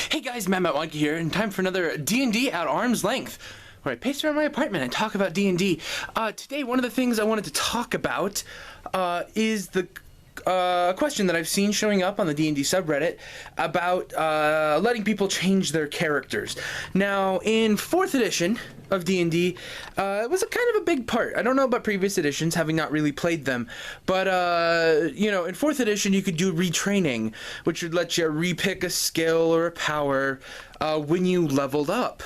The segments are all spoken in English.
Hey guys, Matt Monkey here, and time for another D&D at arm's length, where I pace around my apartment and talk about D&D. Today, one of the things I wanted to talk about is the question that I've seen showing up on the D&D subreddit about letting people change their characters. Now, in 4th edition of D&D, it was a kind of a big part. I don't know about previous editions, having not really played them, but, you know, in 4th edition you could do retraining, which would let you repick a skill or a power when you leveled up.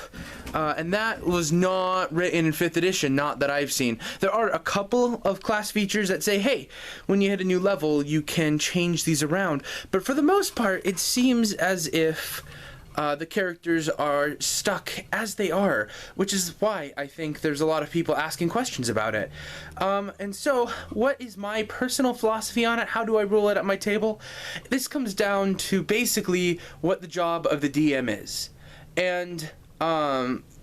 And that was not written in 5th edition, not that I've seen. There are a couple of class features that say, hey, when you hit a new level, you can change these around. But for the most part, it seems as if the characters are stuck as they are, which is why I think there's a lot of people asking questions about it. And so, what is my personal philosophy on it? How do I rule it at my table? This comes down to basically what the job of the DM is. And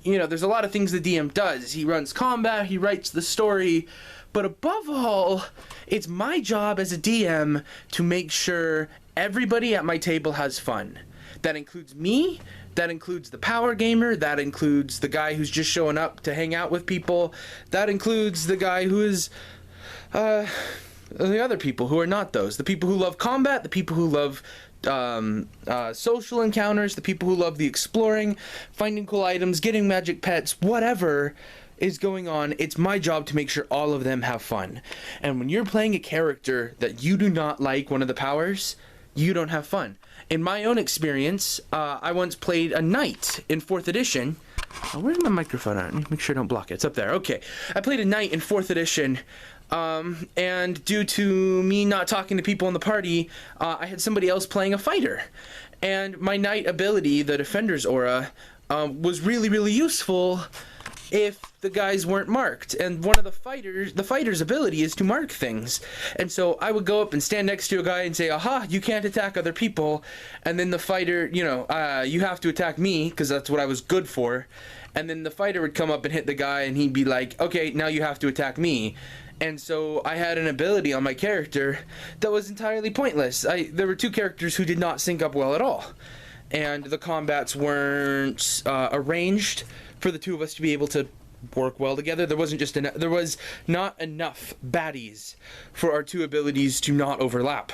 you know, there's a lot of things the DM does. He runs combat, he writes the story, but above all, it's my job as a DM to make sure everybody at my table has fun. That includes me, that includes the power gamer, that includes the guy who's just showing up to hang out with people, that includes the guy who is the other people who are not those. The people who love combat, the people who love social encounters, the people who love the exploring, finding cool items, getting magic pets, whatever is going on. It's my job to make sure all of them have fun. And when you're playing a character that you do not like one of the powers, you don't have fun. In my own experience, I once played a knight in 4th edition. Where's my microphone at? Make sure I don't block it. It's up there. Okay. I played a knight in 4th edition. And due to me not talking to people in the party, I had somebody else playing a fighter. And my knight ability, the Defender's Aura, was really, really useful if the guys weren't marked. And one of the fighter's ability is to mark things. And so I would go up and stand next to a guy and say, aha, you can't attack other people. And then the fighter, you know, you have to attack me, because that's what I was good for. And then the fighter would come up and hit the guy, and he'd be like, okay, now you have to attack me. And so I had an ability on my character that was entirely pointless. There were two characters who did not sync up well at all. And the combats weren't arranged for the two of us to be able to work well together. There was not enough baddies for our two abilities to not overlap,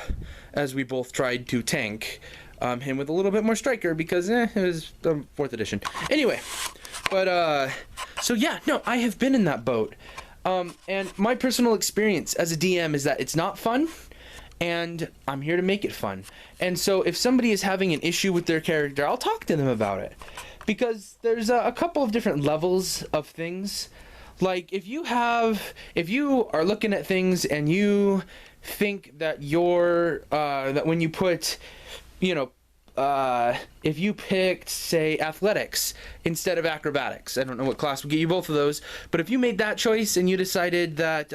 as we both tried to tank him with a little bit more striker, because it was 4th edition. Anyway, but so yeah, no, I have been in that boat. And my personal experience as a DM is that it's not fun, and I'm here to make it fun. And so if somebody is having an issue with their character, I'll talk to them about it. Because there's a couple of different levels of things. Like, if you are looking at things and you think that that when you put, you know, if you picked, say, athletics instead of acrobatics, I don't know what class would get you both of those, but if you made that choice and you decided that,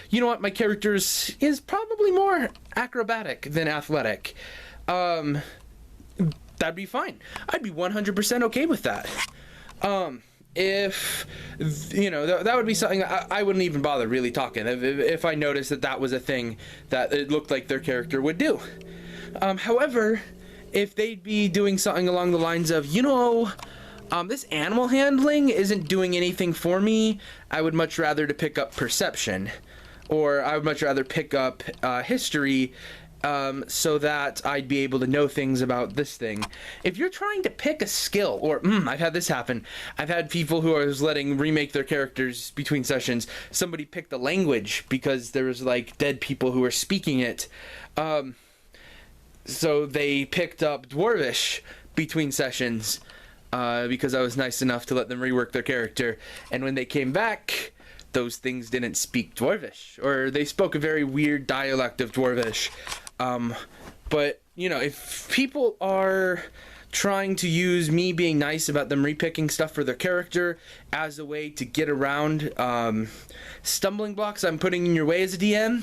you know what, my character is probably more acrobatic than athletic, that'd be fine. I'd be 100% okay with that. If, you know, that would be something I wouldn't even bother really talking if I noticed that was a thing that it looked like their character would do. However, if they'd be doing something along the lines of, you know, this animal handling isn't doing anything for me, I would much rather to pick up perception, or I would much rather pick up history, so that I'd be able to know things about this thing. If you're trying to pick a skill, or I've had this happen. I've had people who I was letting remake their characters between sessions. Somebody picked the language because there was like dead people who were speaking it. So they picked up Dwarvish between sessions because I was nice enough to let them rework their character. And when they came back, those things didn't speak Dwarvish, or they spoke a very weird dialect of Dwarvish. But, you know, if people are trying to use me being nice about them repicking stuff for their character as a way to get around stumbling blocks I'm putting in your way as a DM,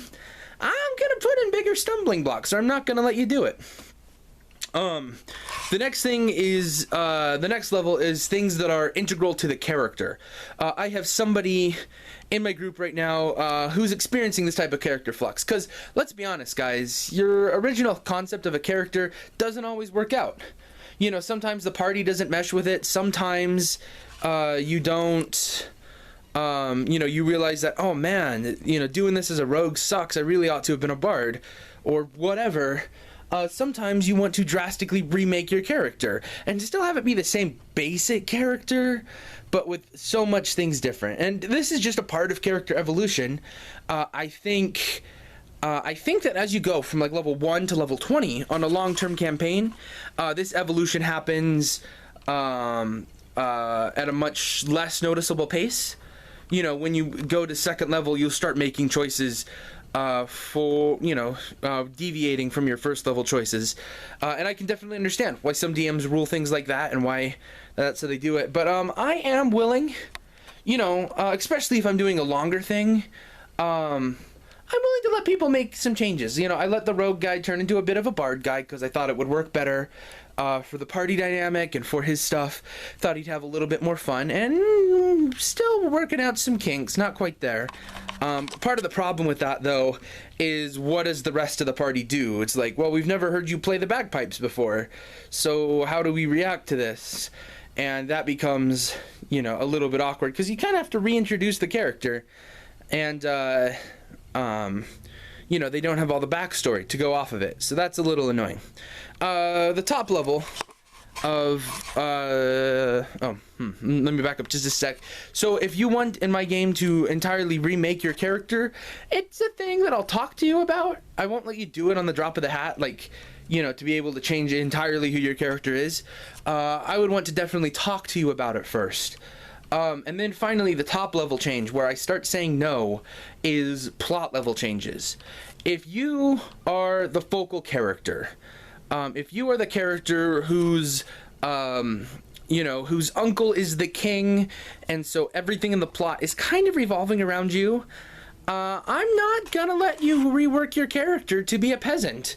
I'm gonna put in bigger stumbling blocks, or I'm not gonna let you do it. The next thing is, the next level is things that are integral to the character. I have somebody in my group right now who's experiencing this type of character flux, because let's be honest, guys, your original concept of a character doesn't always work out. you know, sometimes the party doesn't mesh with it. Sometimes you don't, you know, you realize that, oh man, you know, doing this as a rogue sucks. I really ought to have been a bard or whatever. Sometimes you want to drastically remake your character and still have it be the same basic character, but with so much things different. And this is just a part of character evolution. I think that as you go from like level 1 to level 20 on a long-term campaign, this evolution happens at a much less noticeable pace. You know, when you go to second level, you'll start making choices for, you know, deviating from your first level choices. And I can definitely understand why some DMs rule things like that and why that's how they do it. But I am willing, you know, especially if I'm doing a longer thing, I'm willing to let people make some changes. You know, I let the rogue guy turn into a bit of a bard guy because I thought it would work better for the party dynamic and for his stuff. Thought he'd have a little bit more fun, and still working out some kinks. Not quite there. Part of the problem with that, though, is what does the rest of the party do? It's like, well, we've never heard you play the bagpipes before, so how do we react to this? And that becomes, you know, a little bit awkward because you kind of have to reintroduce the character, and you know, they don't have all the backstory to go off of it, so that's a little annoying. The top level of let me back up just a sec. So if you want in my game to entirely remake your character, it's a thing that I'll talk to you about. I won't let you do it on the drop of the hat, like, you know, to be able to change entirely who your character is. I would want to definitely talk to you about it first. And then finally, the top level change where I start saying no is plot level changes. If you are the focal character, if you are the character whose you know, whose uncle is the king, and so everything in the plot is kind of revolving around you, I'm not gonna let you rework your character to be a peasant.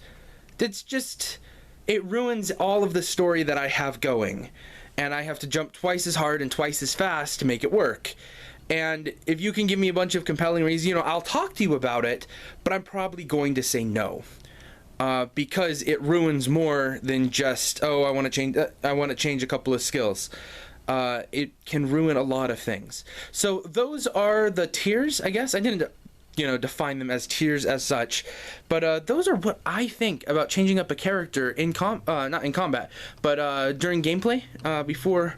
That's just, it ruins all of the story that I have going, and I have to jump twice as hard and twice as fast to make it work. And if you can give me a bunch of compelling reasons, you know, I'll talk to you about it, but I'm probably going to say no. Because it ruins more than just, oh, I want to change a couple of skills. It can ruin a lot of things. So those are the tiers, I guess. I didn't, you know, define them as tiers as such, but those are what I think about changing up a character in not in combat, but during gameplay, before.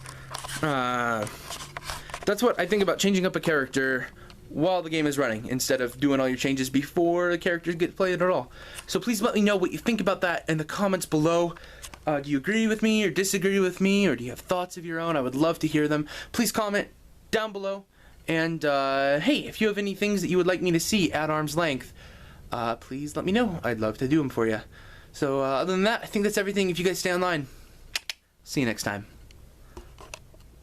That's what I think about changing up a character while the game is running, instead of doing all your changes before the characters get played at all. So please let me know what you think about that in the comments below. Do you agree with me or disagree with me, or do you have thoughts of your own? I would love to hear them. Please comment down below. And hey, if you have any things that you would like me to see at arm's length, please let me know. I'd love to do them for you. So other than that, I think that's everything. If you guys stay online, see you next time.